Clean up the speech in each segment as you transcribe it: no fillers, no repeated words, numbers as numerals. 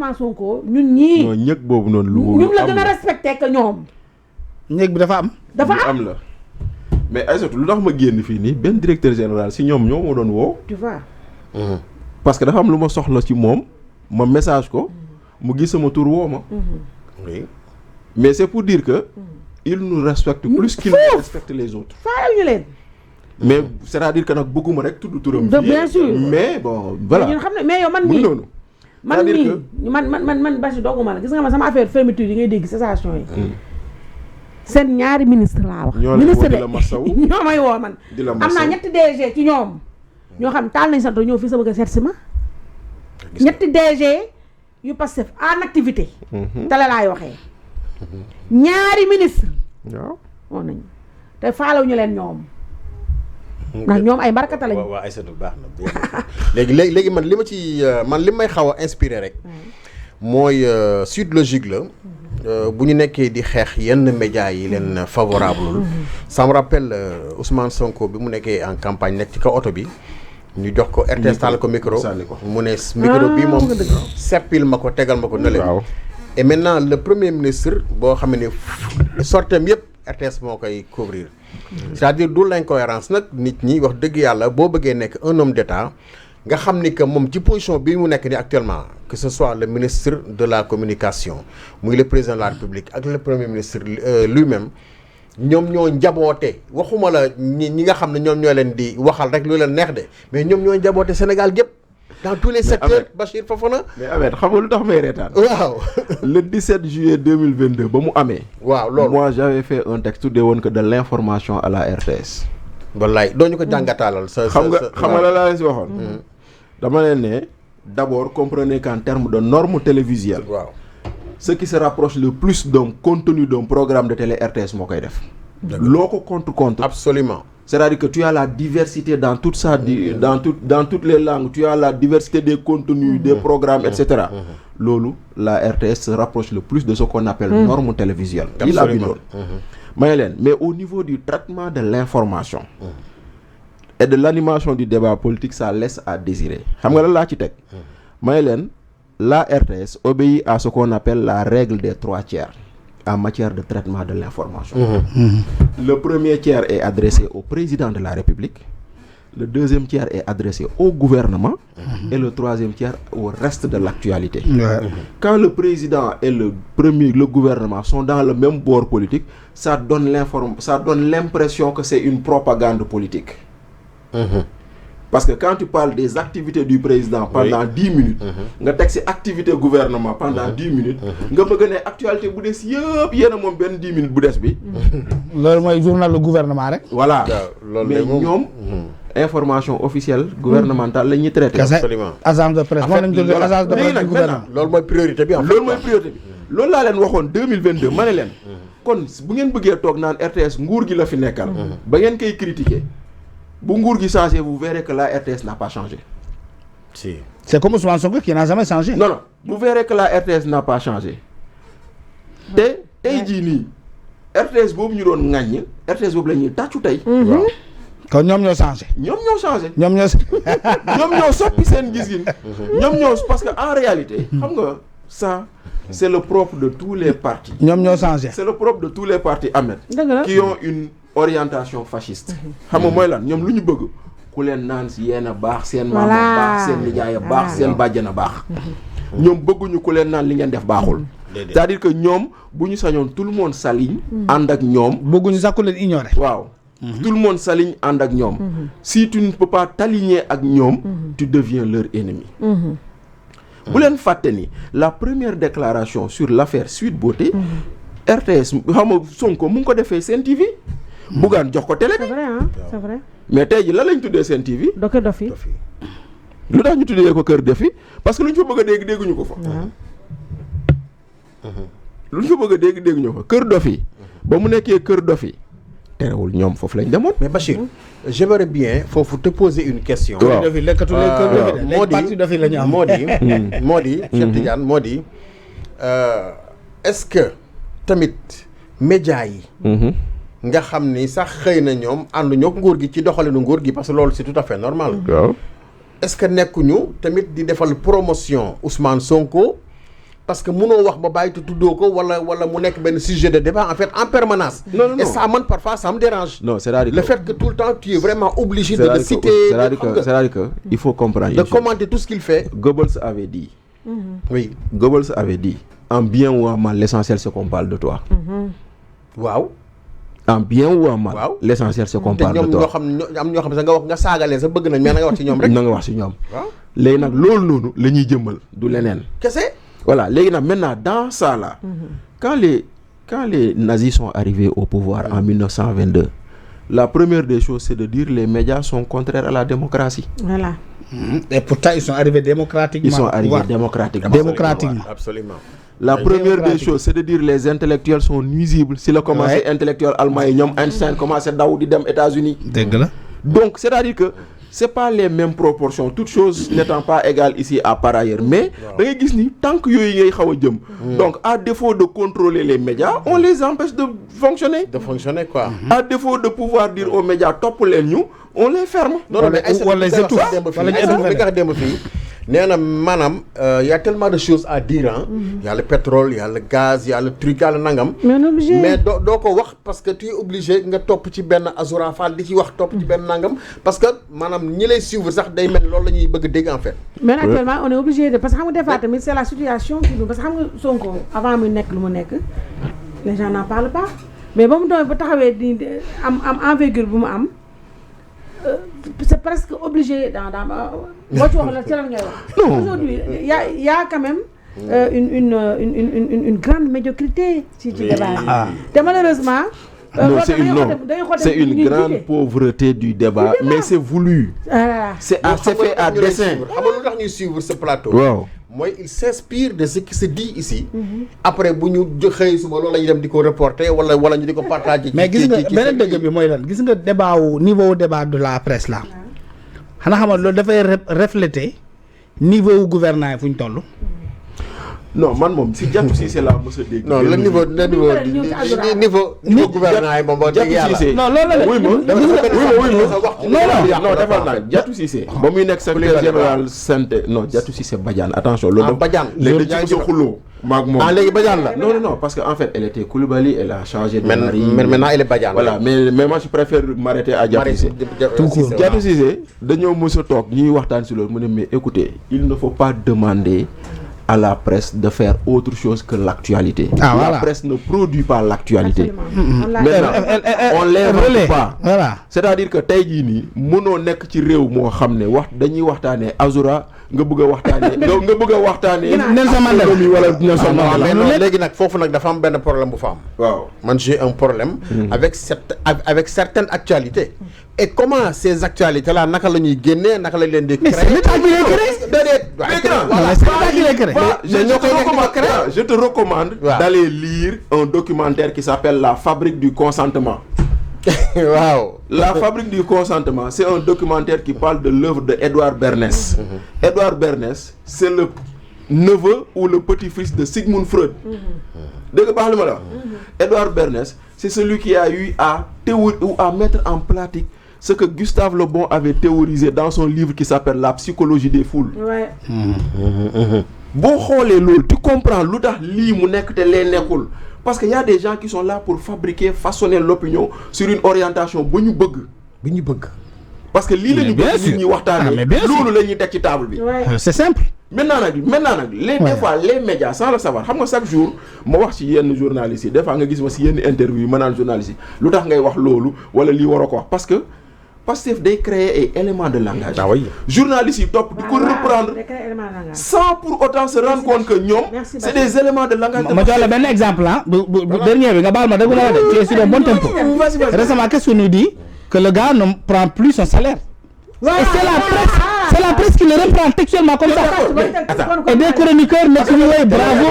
Ousmane Sonko ñun ñii. non ñëg boobu noonu. lu ñun la gën a respecté que ñoom. ñëg bi dafa am. dafa am la. mais Aïssatou lu tax ma génn fii nii benn directeur général si ñoom ñoo ma doon woo. tu vois. parce que dafa am lu ma soxla ci moom ma message ko mu gis sama tur woo ma. oui mais c'est pour dire que. il nous respecte plus qu'il ne respecte les autres. faayal ñu leen. mais c'est-à-dire que nag bëgguma rek tudd turam. bien sûr mais bon voilà. ñun xam ne mais yow man mii noonu. man mii man Bachir dogguma la gis nga ma sama affaire fermeture yi ngay dégg cessation yi. seen ñaari ministre laa wax. ministre de ñoo may woo man. am naa ñetti DG ci ñoom. ñoo xam taal nañ sant ñëw fii sama kër seet si ma. ñetti DG yu Pastef en activité. tale laay waxee. ñaari ministre. waaw woon nañu te faalaw ñu leen ñoom. ndax ñoom ay mbarkata lañu. waaw Aïssatou baax na léegi man li ma ci man li may xaw a inspiré rek. mooy suite logique la. bu ñu nekkee di xeex yenn médias yi leen favorable. ça me rappelle Ousmane Sonko bi mu nekkee en campagne nekk ci kaw oto bi. ñu jox ko RTS taal ko micro mu ne micro bi moom seppil ma ko tegal ma ko ne leen. et maintenant le premier ministre boo xam ne sortem yëpp RTS moo koy couvrir. c'est-à-dire du l'incohérence nag nit ñi wax dëgg yàlla boo bëggee nekk un homme d'état nga xam ni que moom ci position bi mu nekk ni actuellement que ce soit le ministre de la communication muy le président de la République ak le premier ministre lui-même ñoom ñoo njaboote waxuma la ñi nga xam ne ñoom ñoo leen di waxal rek lu leen neex de mais ñoom ñoo njaboote Sénégal gépp dans tous les secteurs. Bachir Fofana. mais Ahmed xam nga lu tax may reetaan. waaw le 17 juillet 2022 ba mu amee. waaw loolu moi j'avais fait un texte tuddee woon que de l'information à la RTS. wallaay doo ñu ko jàngataalal. xam nga la laa si waxoon. dama leen ne d'abord comprenez qu'en termes de normes télévisuelles. waaw ce qui se rapproche le plus d'un contenu d'un programme de télé RTS moo koy def. loo ko contre. absolument. c'est-à-dire que tu as la diversité dans toute sa dans toutes les langues, tu as la diversité des contenus, des programmes, etc. Loolu, la RTS se rapproche le plus de ce qu'on appelle norme télévisuelle. Il a bindoon. Mais au niveau du traitement de l'information et de l'animation du débat politique, ça laisse à désirer. Xam nga la laa ci teg. may leen la RTS obéit à ce qu'on appelle la règle des 3/4 en matière de traitement de l'information. Le premier tiers est adressé au président de la République, le deuxième tiers est adressé au gouvernement et le troisième tiers au reste de l'actualité. Quand le président et le gouvernement sont dans le même bord politique, ça donne l'impression que c'est une propagande politique. Parce que quand tu parles des activités du président pendant 10 minutes, nga teg ci activité gouvernement pendant 10 minutes, nga bëgg ne actualité bu des yëpp yéen a moom benn 10 minutes bu des bi. loolu mooy journal le gouvernement rek. Voilà. Mais ñoom information officielle gouvernementale la ñuy traité. absolument agence de presse moom lañ tuddee agence de presse du gouvernement. loolu mooy priorité bi. loolu mooy priorité bi. loolu laa leen waxoon 2022 ma ne leen. kon bu ngeen bëggee toog naan RTS nguur gi la fi nekkal. ba ngeen koy critiquer. bu nguur gi changé, vous verrez que la RTS n'a pas changé. Si. C'est comme Ousmane Sonko qui n'a jamais changé. Non, vous verrez que la RTS n'a pas changé. Tey jii nii RTS boobu ñu doon ŋàññ RTS boobu la ñuy tàccu tey. waaw kon ñoom ñoo changé. ñoom ñoo changé. ñoom ñoo soppi seen gis-gis. ñoom ñoo parce que en réalité. xam nga ça c'est le propre de tous les partis. ñoom ñoo changé. C'est le propre de tous les partis Ahmed. qui ont une orientation fasciste. xam nga mooy lan ñoom lu ñu bëgg ku leen naan si yéen a baax seen maam a baax seen nijaay a baax seen bàjjen a baax. ñoom bëgguñu ku leen naan li ngeen def baaxul. c'est-à-dire que ñoom bu ñu sañoon tout le monde s'aligne ànd ak ñoom. bëgguñu sax ku leen ignorer. waaw tout le monde s'aligne ànd ak ñoom. si tu ne peux pas t'aligner ak ñoom. tu deviens leur ennemi. bu leen fàtte ni la première déclaration sur l'affaire Sweet Beauté. RTS xam nga Sonko mu ngi ko defee Sen TV. Bougane jox ko télé bi. C'est vrai hein, c'est vrai. mais tey ji lan lañ tuddee Sen TV. Doké Dofi. lu tax ñu tuddee ko Kër Dofi parce que lu ñu fa bëgg a dégg dégguñu ko fa. lu ñu fa bëgg a dégg dégguñu ko Kër Dofi. ba mu nekkee Kër Dofi terewul ñoom foofu lañ demoon. mais Bachir j'aimerais bien foofu te poser une question. waaw Dofi lekkatu leen Kër Dofi de. léegi parti Dofi la ñu am moo di Cheikh Tidiane moo di est-ce que tamit média yi. nga xam ni sax xëy na ñoom ànduñu ak nguur gi ci doxalinu nguur gi parce que loolu c'est tout à fait normal. waaw est-ce que nekkuñu tamit di defal promotion Ousmane Sonko parce que mënoo wax ba bàyyi te tuddoo ko wala mu nekk benn sujet de débat en fait en permanence. Non. Et ça man parfois ça me dérange. Non, c'est-à-dire le fait que tout le temps tu es vraiment obligé de le citer. C'est-à-dire que il faut comprendre. De commenter tout ce qu'il fait. Goebbels avait dit. Oui. Goebbels avait dit, en bien ou en mal, l'essentiel c'est qu'on parle de toi. Waaw. En bien ou en mal, l'essentiel c'est qu'on parle de toi. am ñoo xam ne nga wax nga saagalee sa bëgg nañ mais na nga wax ci ñoom rek. na nga wax ci ñoom. léegi nag loolu noonu la ñuy jëmmal du leneen. Kese. Voilà, léegi nag maintenant dans ça là, quand les nazis sont arrivés au pouvoir en 1922, la première des choses c'est de dire les médias sont contraires à la démocratie. Voilà. Et pourtant ils sont arrivés démocratiquement. Ils sont arrivés démocratiquement. Absolument. La première des choses, c'est de dire les intellectuels sont nuisibles. Si le commencé intellectuel allemand, Einstein commencé daw di dem États-Unis. Donc, c'est-à-dire que c'est pas les mêmes proportions, toutes choses n'étant pas égales ici à par ailleurs. Mais, tant que yoy xawa jëm. Donc, à défaut de contrôler les médias, on les empêche de fonctionner. De fonctionner quoi. À défaut de pouvoir dire aux médias top les ñu, on les ferme. Non, mais madame, il y a tellement de choses à dire. Hein. Il y a le pétrole, il y a le gaz, il y a le truc, il y a le nangam. Mais donc, parce que tu es obligé de top petit ben Azura Fall, di ci wax top petit ben nangam, parce que madame, ñi lay suivre sax day mel loolu lañuy bëgg dégg en fait. Mais actuellement, on est obligé de parce que xam nga defaat tamit c'est la situation qui nous parce que xam nga Sonko avant mu nekk lu mu nekk, les gens n'en parlent pas. Mais ba mu doon ba taxawé di am envergure bu mu am c'est presque obligé aujourd'hui il y a quand même une grande médiocrité si tu débat. Malheureusement c'est une grande pauvreté du débat, mais c'est voulu. C'est fait à dessein. Suivre ce plateau. Wow. Moi, il s'inspire de ce qui se dit ici. Après, bu ñu xey suba loolu lañu dem diko reporter wala ñu diko partager. Mais gis nga beneen dëgg bi mooy lan gis nga débat niveau débat de la presse là. Xana xamal loolu dafay refléter niveau gouvernement fu ñu toll. Non, man si Diatou Cissé la mësa dégg. Non, le niveau gouvernement moom boo dégg yàlla. Non, loolu la. Non, defal naa Diatou Cissé. Ba muy nekk secrétaire général santé. Non, Diatou Cissé Badiane, attention loolu. Badiane. Léegi dañ ci xuloo maag moom. Ah léegi Badiane la. Non, parce que en fait, elle était Koulibaly, elle a changé de mari. Maintenant elle est Badiane. Voilà, mais moi je préfère m'arrêter à Diatou Cissé. Tout court. Diatou Cissé dañoo mësa toog ñuy waxtaan ci loolu mu ne mais écoutez, il ne faut pas demander à la presse de faire autre chose que l'actualité. La presse ne produit pas l'actualité. Maintenant, on l'invente pas. Voilà. C'est-à-dire que tey jii nii mënoo nekk ci réew moo xam ne dañuy waxtaanee Azura nga bëgg a waxtaanee Nelson Mandela wala Nelson Mandela. Mais léegi nag foofu nag dafa am benn problème bu fa am. Waaw man j'ai un problème avec certaines actualités. Et comment ces actualités là naka la ñuy génnee naka lañ leen di créer. C'est l'État qui les crée. Je te recommande d'aller lire un documentaire qui s'appelle La Fabrique du consentement. Wow. La Fabrique du consentement, c'est un documentaire qui parle de l'œuvre de Edouard Bernays. Edouard Bernays, c'est le neveu ou le petit-fils de Sigmund Freud. Edouard Bernays, c'est celui qui a eu à mettre en pratique ce que Gustave Le Bon avait théorisé dans son livre qui s'appelle La psychologie des foules. Ouais. Bon, tu comprends parce qu'il y a des gens qui sont là pour fabriquer, façonner l'opinion sur une orientation. Parce que c'est simple. Maintenant, des fois, les médias, sans le savoir, chaque jour, je vois si un journaliste, des fois, je vois si une interview, un journaliste, parce que Pastef day créer un élément de langage. Ah oui. Journalistes top du reprendre sans pour autant se rendre compte que c'est des éléments de langage. Je vais donner un exemple. Dernier, tu es sur un bon tempo. Récemment, qu'est-ce qu'on nous dit? Que le gars ne prend plus son salaire. Et c'est la presse qui le reprend textuellement comme ça. Et des chroniqueurs me crient bravo.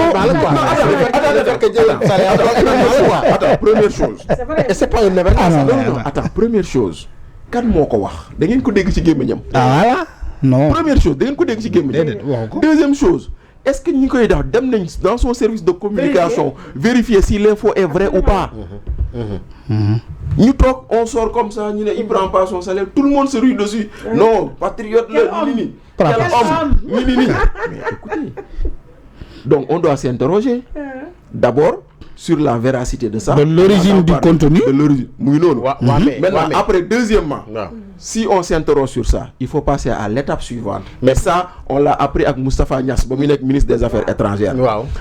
Attends, première chose. Et c'est pas une événement. Attends, première chose. Kan moko wax da ngeen ko dégg ci gémmiñam. Voilà. Non. Première chose, da ngeen ko dégg ci gémmiñam. Deuxième chose, est-ce que ñi koy def dem nañ dans son service de communication vérifier si l'info est vraie ou pas. Ñu tok on sort comme ça, ñu ne il prend pas son salaire, tout le monde se rue dessus. Non, patriote le ni. Mais écoutez. Donc on doit s'interroger d'abord sur la véracité de ça. De l'origine du contenu. De l'origine. Maintenant, après, deuxièmement, waaw. si on s'interroge sur ça, il faut passer à l'étape suivante. Mais ça, on l'a appris avec Moustapha Niasse, ministre des Affaires étrangères. waaw.